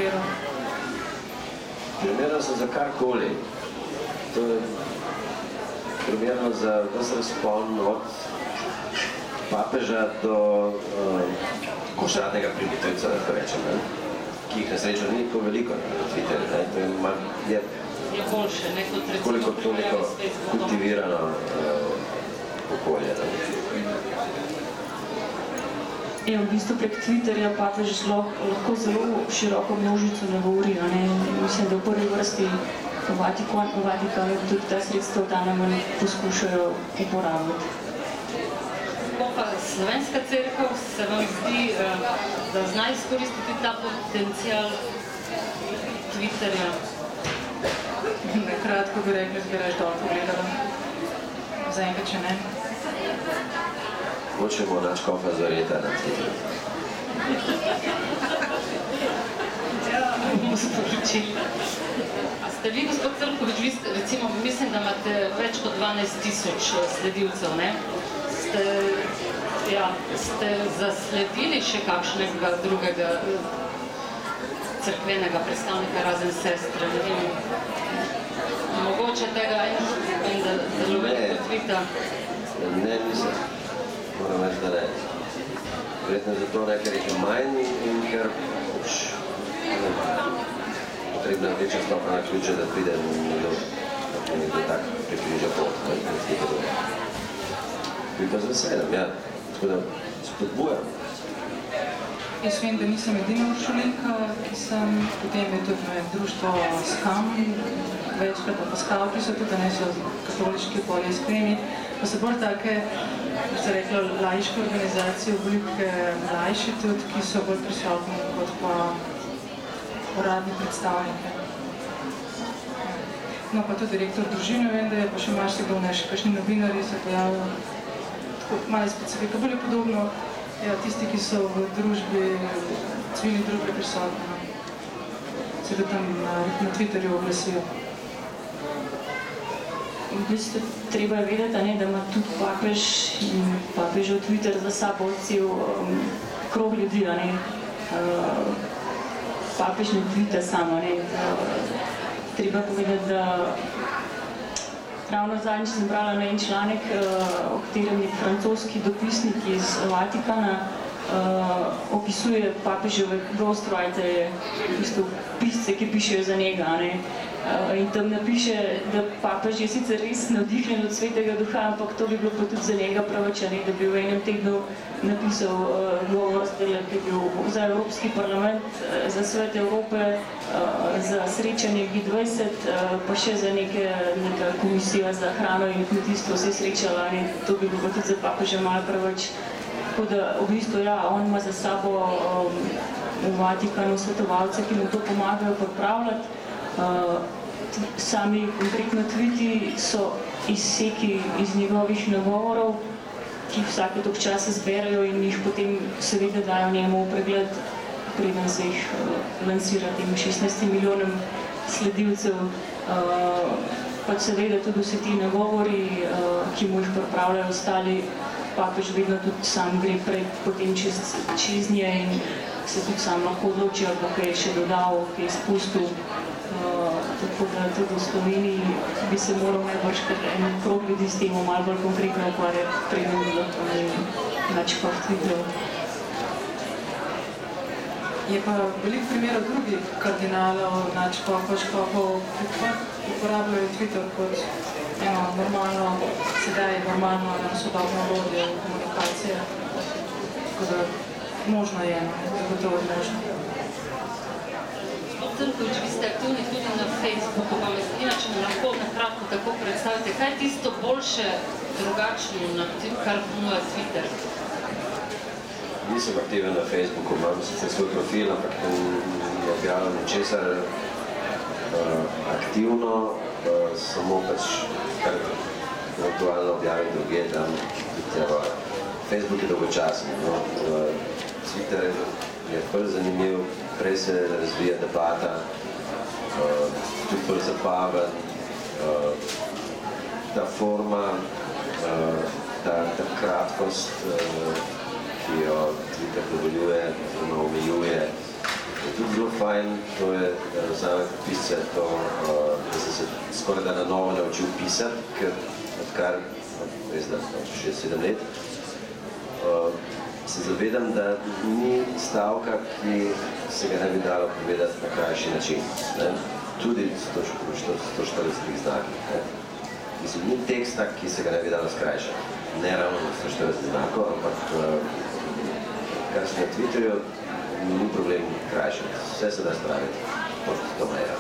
vero? Primerno so za karkoli. To je primerno za ves razpon od papeža do košatnega primitivca, da rečem, ki jih na srečo ni tako veliko na Twitterju. To je boljše, neko koliko toliko kultivirano okolje. V bistvu prek Twitterja papež lahko zelo široko množico nagovori. Mislim, da v prvi vrsti v Vatikanu tudi ta sredstva v ta namen poskušajo uporabiti. Pa slovenska cerkev se vam zdi, da zna izkoristiti ta potencial Twitterja? Kratko bi rekli, da bi reč dol pogledala. Zaenkrat, če ne. Hočemo nadškofa Zoreta na Twitterju. Ja, bomo sporočili. A ste vi, gospod Crnkovič, vi recimo, mislim, da imate več kot 12,000 sledilcev, ne? Ste zasledili še kakšnega drugega cerkvenega predstavnika razen sestre, ne vem, mogoče tega in da delovete kot Tvita? Ne, nisem. Moram reči, da ne. Verjetno zato ne, ker jih je manj in ker potrebna večja stopna ključa, da pride nekdo tak prikriža pot. Bi pa z veseljem, ja. Tako da spodbujam. Jaz vem, da nisem edina uršulinka, ki sem, potem je tudi društvo SKAM, večkrat pa skavti so tudi, da ne so katoliški bolj iskreni, pa so bolj take, bi se rekla, laiške organizacije, oblike mlajši tudi, ki so bolj prisotni kot pa uradni predstavniki. No, pa tudi direktor družine, vem, da je pa še marsikdo še kakšni novinarji se pojavljajo, tako malo specifika, bolj je podobno, ja, tisti, ki so v družbi, civilni družbi prisotni, se da tam na Twitterju oglasijo. V bistvu treba je vedeti, da ima tudi papež in papežev Twitter za sabo cel krog ljudi. Papež ne tvita samo. Treba povedati, da ravno zadnjič sem brala na en članek, o katerem je francoski dopisnik iz Vatikana opisuje papeževe ghostwriterje, v bistvu pisce, ki pišejo za njega. In tam napiše, da papež je sicer res navdihnjen od Svetega Duha, ampak to bi bilo pa tudi za njega pravič, da bi v enem tednu napisal govor, ki je bil za Evropski parlament, za Svet Evrope, za srečanje G20, pa še za neka komisija za hrano in kmetijstvo se je srečala, to bi bilo pa tudi za papeža malo pravič. Tako da v bistvu, ja, on ima za sabo v Vatikanu svetovalce, ki mu to pomagajo pripravljati. Sami konkretno tviti so izseki iz njegovih nagovorov, ki vsake toliko časa zberajo in jih potem seveda dajo njemu v pregled, preden se jih lansira tem 16 milijonom sledilcev. Pač seveda tudi vse ti nagovori, ki mu jih pripravljajo ostali, papež vedno tudi sam gre potem čez nje in se tudi sam lahko odloči, ali bo kaj še dodal, kaj spustil. Tako da tudi v Sloveniji bi se moral najbrž en krog ljudi s temo malo bolj konkretno ukvarjati, preden bi lahko načkov Twitterov. Je pa veliko primerov drugih kardinalov, načkov, škopov, ki uporabljajo Twitter kot eno normalno, sedaj normalno sodobno orodje komunikacije. Tako da možno je, zagotovo je možno. Crnkovič, vi ste aktivni tudi na Facebooku, pa me zanima, če nam lahko nakratko tako predstavite, kaj je tisto boljše, drugačno, kar ponuja Twitter? Nisem aktiven na Facebooku, imam sicer svoj profil, ampak ne objavljam ničesar aktivno, samo pač kar aktualno objavim druge, tam Facebook je dolgočasen, Twitter je bolj zanimiv, prej se razvija debata, tudi bolj zabaven, ta forma, ta kratkost, ki jo Twitter dovoljuje, omejuje, je tudi zelo fajn, to je za pisce to, da sem se skoraj da na novo naučil pisati, ker odkar, res da 6-7 let, se zavedam, da ni stavka, ki se ga ne bi dalo povedati na krajši način. Ne? Tudi 140 znakih. Ne? Mislim, ni teksta, ki se ga ne bi dalo skrajšati. Ne ravno 140 znakov, ampak kar se na Twitterju, ni problem krajšati. Vse se da spraviti pod to mejo.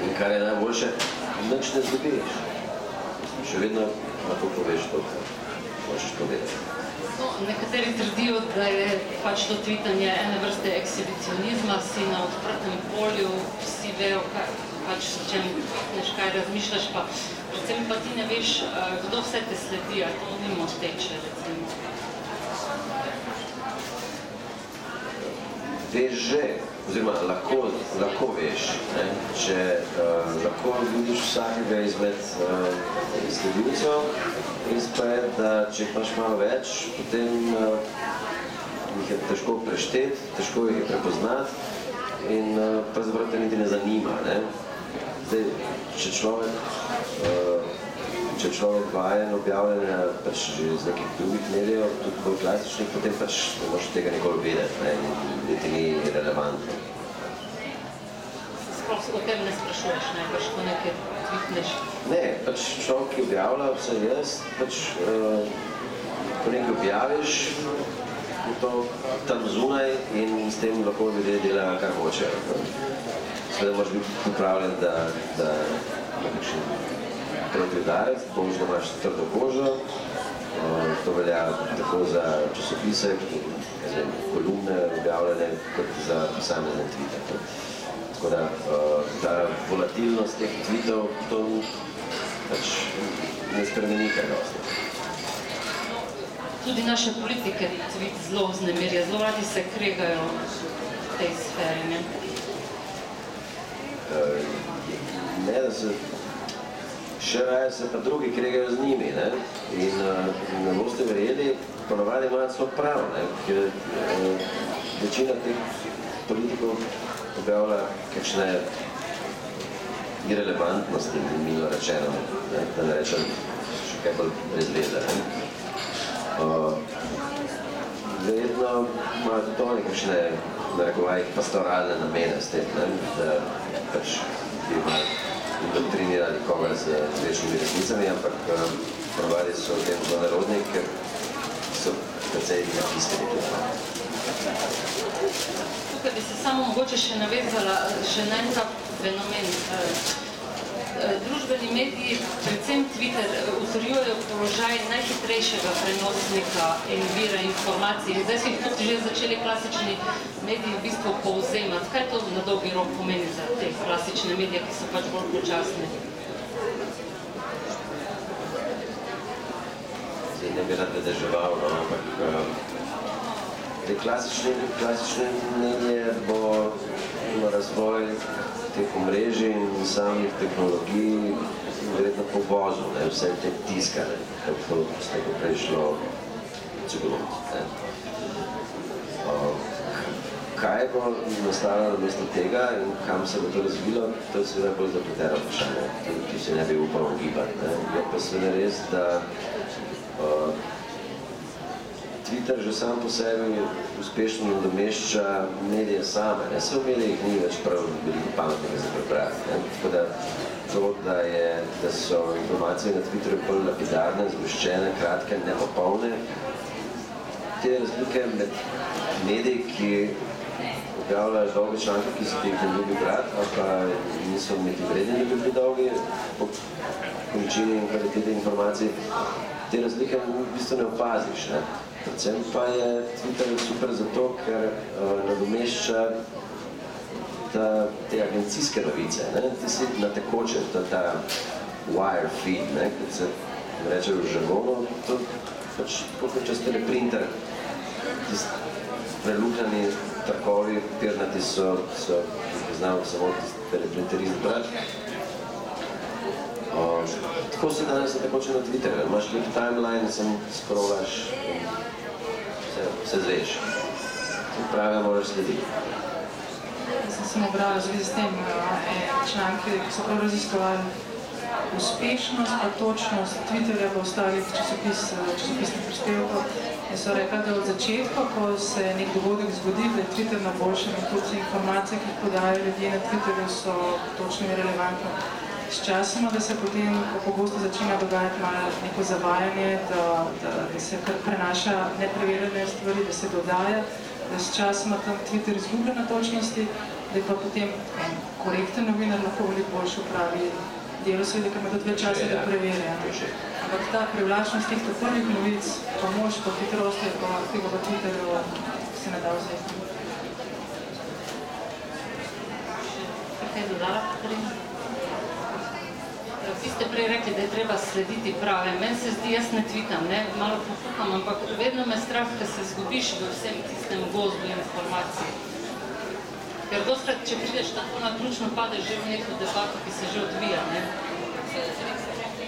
In kar je najboljše, nič ne zgubiš. Še vedno lahko poveš to, kar hočeš povedati. No, nekateri trdijo, da je pač to tvitanje ene vrste ekshibicionizma, si na odprtem polju, vsi vejo, pač o čem tvitneš, kaj razmišljaš, pa predvsem pa ti ne veš, kdo vse te sledi, ali to mimo teče, recimo. Veš že, oziroma lahko veš, ne? Če lahko vidiš vsakega izmed sledilcev, res pa je, da če imaš malo več, potem jih je težko prešteti, težko jih je prepoznati in pravzaprav te niti ne zanima. Ne? Zdaj, če človek vajen objavljanja pač že iz nekih drugih medijev, tudi bolj klasičnih, potem pač ne moraš tega nikoli vedeti, ne? Niti ni relevantno. Sploh o tem ne sprašuješ, ne? Pač ko nekaj tvitneš. Ne, pač človek, ki objavlja, vse jaz, pač ko nekaj objaviš, je to tam zunaj in s tem lahko ljudje delajo, kar hočejo. Seveda moraš biti pripravljen, da proti udarec, boš, da imaš trdo kožo, to velja tako za časopise, kolumne objavljene, kot za posamezne tvite. Tako da ta volatilnost teh tvitov, to pač ne spremeni kaj dosti. Tudi naše politike tvit zelo vznemirja, zelo radi se kregajo v tej sferi, ne? Ne, da se še raje se pa drugi kregajo z njimi, ne? In ne boste verjeli, ponavadi imajo celo prav, ne? Ker večina teh politikov objavlja kakšne irelevantnosti, milo rečeno, ne? Da ne rečem še kaj bolj brezveze. Verjetno imajo tudi oni kakšne, narekovajih, pastoralne namene s tem, ne? Da pač bi imali indoktrinirali koga z večnimi resnicami, ampak ponavadi so v tem zelo narodni, ker so precej napisani tudi. Tukaj bi se samo mogoče še navezala še na en ta fenomen. Družbeni mediji, predvsem Twitter, utrjujejo položaj najhitrejšega prenosnika in vira informacij. Zdaj so jih tudi že začeli klasični mediji v bistvu povzemati. Kaj to na dolgi rok pomeni za te klasične medije, ki so pač bolj počasni? Zdaj ne bi rad vedeževal, no, ampak te klasične medije bo razvoj teh omrežij in samih tehnologij verjetno povozil, ne, vse te tiskane, kako se nekaj prej šlo ceglot. Kaj bo nastalo namesto tega in kam se bo to razvilo, to je seveda bolj zapleteno vprašanje, ki se ne bi upal ugibati. Je pa seveda res, da Twitter že sam po sebi uspešno nadomešča medije same. Se v medijih ni več prav veliko pametnega za prebrati. Tako da to, da so informacije na Twitterju bolj lapidarne, zgoščene, kratke, nepopolne, te razlike med mediji, ki objavljajo dolge članke, ki se teh ne ljubi brati, ali pa niso niti vredni, da bi bili dolgi po količini in kvaliteti informacij, te razlike v bistvu ne opaziš. Predvsem pa je Twitter super zato, ker nadomešča te agencijske novice. Ti si na tekoče, ta wire feed, kot se reče v žargonu, to pač tako čez teleprinter, prelukljani trkovi, papirnati so, poznamo samo teleprinterist brati. Tako si danes tekoče na Twitterju, imaš lep timeline, samo scrollaš in vse zveš. Pravi moraš slediti. sem samo brala v zvezi s tem članke, ki so prav raziskovali uspešnost pa točnost Twitterja pa ostalih časopisnih prispevkov. In so rekla, da od začetka, ko se nek dogodek zgodi, da je Twitter na boljšem in tudi informacije, ki jih podajajo ljudje na Twitterju, so točno in relevantno. S časoma, da se potem pogosto začne dogajati malo neko zavajanje, da se kar prenaša nepreverjene stvari, da se dodaja, da s časoma tam Twitter izgublja na točnosti, da je pa potem en korekten novinar lahko veliko boljše upravi delo seveda, ker ima tudi več časa, da preverja. Ampak ta privlačnost teh prvih novic, pa mož, pa hitrosti, pa tega pa Twitterju se ne da vzeti. Kaj dodala, Katarina? Vi ste prej rekli, da je treba slediti prave. Meni se zdi, jaz ne tweetam, malo pofukam, ampak vedno me strah, da se zgubiš v vsem tistem gozdu informacij. Ker dostkrat, če prideš tako na ključno, padeš že v neko debato, ki se že odvija,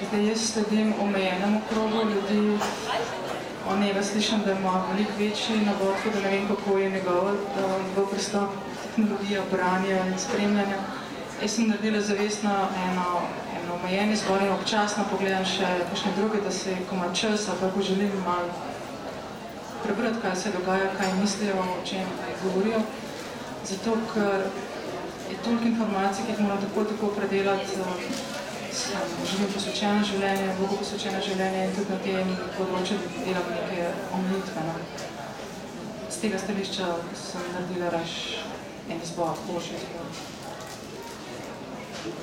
Zdaj, jaz sledim omejenemu krogu ljudi. O njega slišam, da ima veliko večji nabor, da ne vem, kako je njegov pristop, tehnologija, branja in spremljanja. Jaz sem naredila zavestno eno omejeni zbor in občasno pogledam še kakšne druge, da se koma čas, ali kako želim malo prebrati, kaj se dogaja, kaj mislijo, o čem govorijo. Zato, ker je toliko informacij, ki jih moram tako predelati, živim posvečeno življenje, Bogu posvečeno življenje in tudi na tem področju delam neke omejitve. Z tega stališča sem naredila raž en izbor, boljši izbor.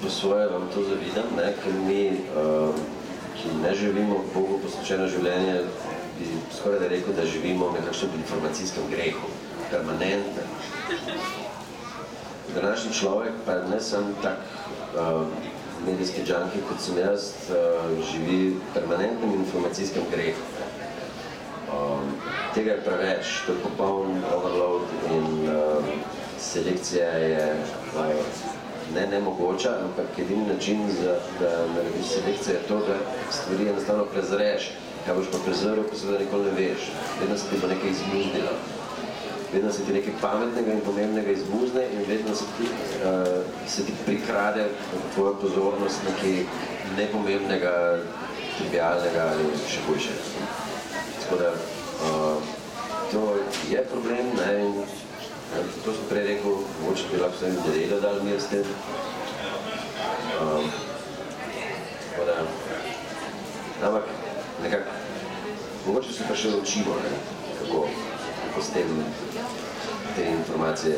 Po svoje vam to zavidam, ker mi, ki ne živimo Bogu posvečeno življenje, bi skoraj da rekel, da živimo v nekakšnem informacijskem grehu, permanentnem. Današnji človek, pa ne sem tak medijski džanki, kot sem jaz, živi v permanentnem informacijskem grehu. Tega je preveč, to je popoln overload in selekcija je ne nemogoča, ampak edini način, da narediš selekcijo je to, da stvari enostavno prezreš. Kaj boš pa prezrl, pa seveda nikoli ne veš. Vedno se ti bo nekaj izmuznilo. Vedno se ti nekaj pametnega in pomembnega izmuzne in vedno se ti prikrade tvoja pozornost nekaj nepomembnega, trivialnega ali še hujše. Tako da, to je problem, in to sem prej rekel, mogoče bi lahko vsem nedeljo dal mir s tem. Tako da, ampak nekako, mogoče se pa še učimo, kako s tem te informacije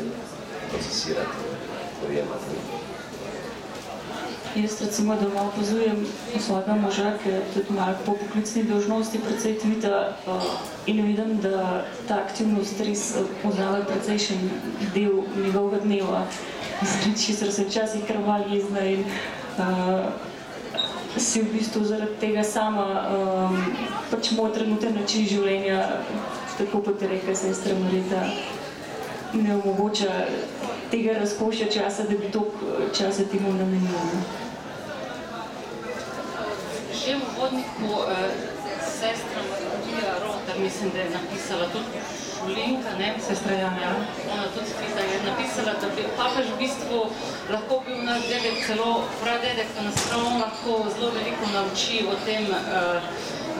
procesirati, dojemati. Jaz recimo doma opazujem svojega moža, ki je tudi malo po poklicni dolžnosti precej tvita in vidim, da ta aktivnost res poznava precejšen del njegovega dneva. Česar se včasih kar malo jezna in si v bistvu zaradi tega sama pač moj trenuten način življenja, tako kot je rekel sestra Marita, ne omogoča tega razkošja časa, da bi toliko časa temu namenila. Že v uvodniku sestra Marija Rotar, mislim, da je napisala tudi Šulinka, Sestra Janja. Ona tudi tvita je napisala, da bi papež v bistvu lahko bil naš dedek, celo pradedek, da nas prav lahko zelo veliko nauči o tem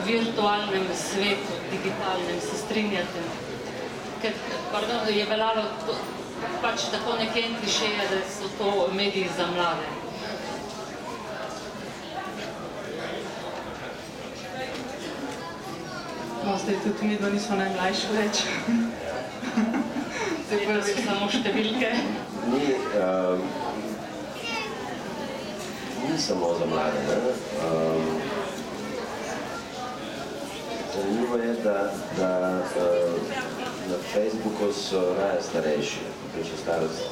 virtualnem svetu, digitalnem, se strinjate. Ker, pardon, je veljalo pač tako nekje klišeje, da so to mediji za mlade. No, zdaj tudi mi dva nismo najmlajši več. Zdaj so samo številke. Ni samo za mlade, Zanimivo je, da na Facebooku so raje starejši, prečo starost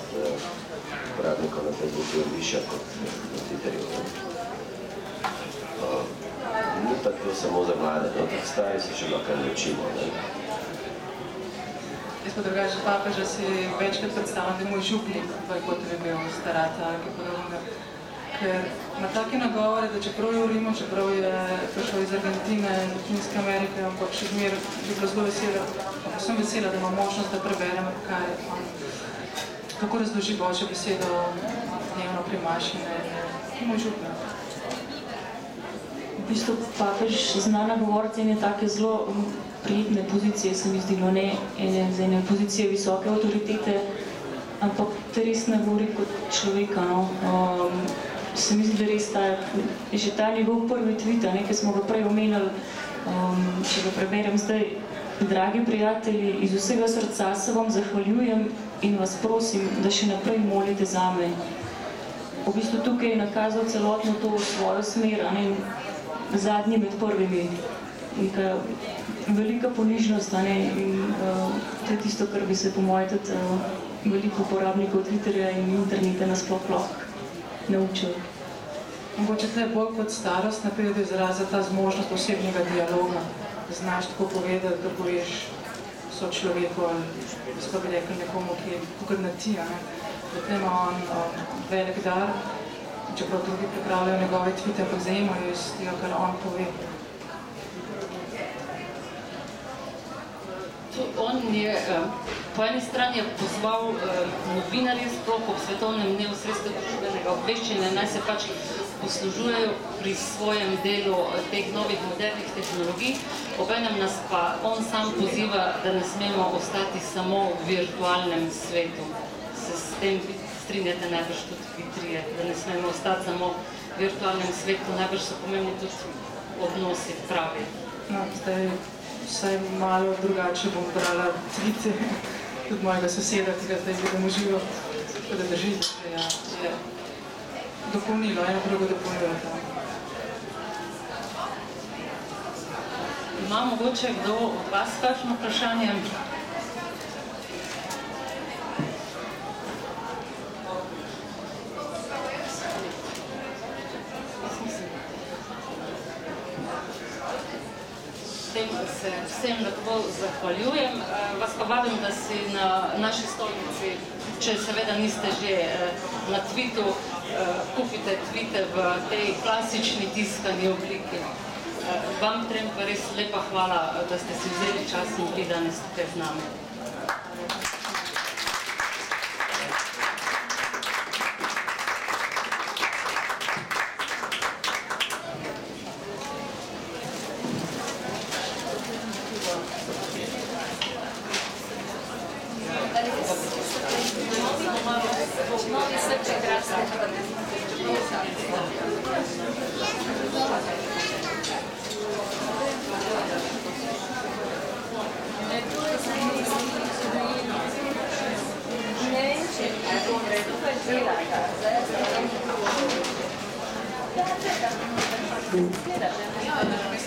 uporabnikov na Facebooku je višja kot na Twitterju. Ni pa to samo za mlade, tudi stari se še lahko naučimo. Jaz pa drugače papeža si večkrat predstavljam, da je moj župnik, kot bi bil starata ali podobnega. Ker ima take nagovore, da čeprav je v Rimu, čeprav je prišel iz Argentine, Latinske Amerike, ampak še zmer bi bila zelo vesela, sem vesela, da imam možnost, da preberem, kako razloži Božjo besedo dnevno pri maši, ne možutno. V bistvu papež zna nagovoriti ene take zelo prijetne pozicije, se mi zdi, no ne ene pozicije visoke avtoritete, ampak te res ne govori kot človeka, no. Se mi zdi, da res že ta njegov prvi tweet, ki smo ga prej omenili, če ga preberem zdaj: dragi prijatelji, iz vsega srca se vam zahvaljujem in vas prosim, da še naprej molite zame. V bistvu tukaj je nakazal celotno to svojo smer, zadnji med prvimi. Neka velika ponižnost, in to je tisto, kar bi se po moje tudi veliko uporabnikov Twitterja in interneta nasploh lahko naučil. Mogoče tle bolj kot starost pride do izraza ta zmožnost osebnega dialoga, da znaš tako povedati, da poveš sočloveku ali skoro bi rekel nekomu, ki je kakor na ti, da tle ima on velik dar, čeprav drugi pripravljajo njegove tweete, ampak zajemajo iz tega, kar on pove. On je po eni strani pozval novinarje sploh ob svetovnem dnevu sredstev družbenega obveščanja, naj se pač poslužujejo pri svojem delu teh novih modernih tehnologij, obenem nas pa on sam poziva, da ne smemo ostati samo v virtualnem svetu. Se s tem strinjate najbrž tudi vi trije, da ne smemo ostati samo v virtualnem svetu, najbrž so pomembni tudi odnosi pravi. No, zdaj vsaj malo drugače bom brala tweete tudi mojega soseda, ki ga zdaj vidim v živo, tako da drži, da je dopolnilo, eno drugo dopolnilo. Ima mogoče kdo od vas kakšno vprašanje? Se vsem lepo zahvaljujem. Vas pa vabim, da si na naši stolnici, če seveda niste že na tweetu, kupite tweete v tej klasični tiskani obliki. Vam trem pa res lepa hvala, da ste si vzeli čas in bili danes tukaj z nami. Ja,